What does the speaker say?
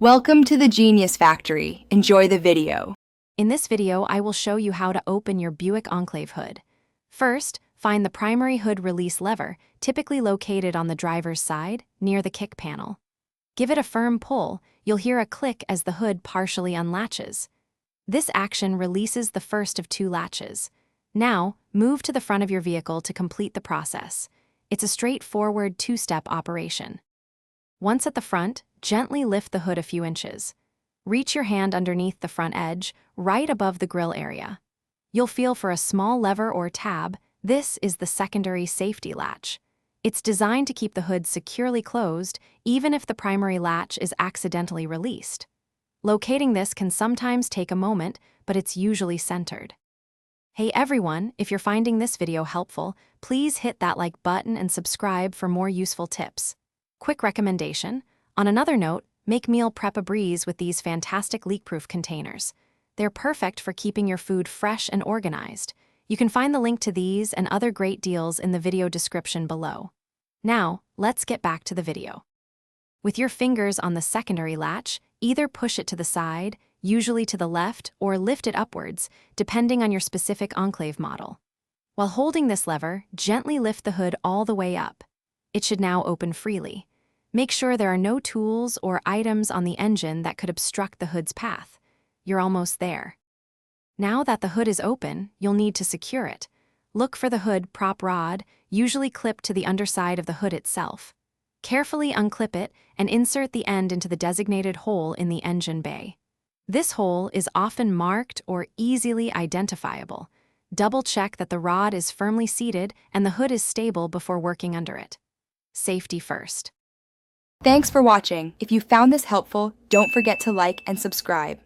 Welcome to the Genius Factory. Enjoy the video. In this video, I will show you how to open your Buick Enclave hood. First, find the primary hood release lever, typically located on the driver's side, near the kick panel. Give it a firm pull. You'll hear a click as the hood partially unlatches. This action releases the first of two latches. Now, move to the front of your vehicle to complete the process. It's a straightforward two-step operation. Once at the front, gently lift the hood a few inches. Reach your hand underneath the front edge, right above the grille area. You'll feel for a small lever or tab. This is the secondary safety latch. It's designed to keep the hood securely closed, even if the primary latch is accidentally released. Locating this can sometimes take a moment, but it's usually centered. Hey everyone, if you're finding this video helpful, please hit that like button and subscribe for more useful tips. Quick recommendation: on another note, make meal prep a breeze with these fantastic leak-proof containers. They're perfect for keeping your food fresh and organized. You can find the link to these and other great deals in the video description below. Now, let's get back to the video. With your fingers on the secondary latch, either push it to the side, usually to the left, or lift it upwards, depending on your specific Enclave model. While holding this lever, gently lift the hood all the way up. It should now open freely. Make sure there are no tools or items on the engine that could obstruct the hood's path. You're almost there. Now that the hood is open, you'll need to secure it. Look for the hood prop rod, usually clipped to the underside of the hood itself. Carefully unclip it and insert the end into the designated hole in the engine bay. This hole is often marked or easily identifiable. Double-check that the rod is firmly seated and the hood is stable before working under it. Safety first. Thanks for watching. If you found this helpful, don't forget to like and subscribe.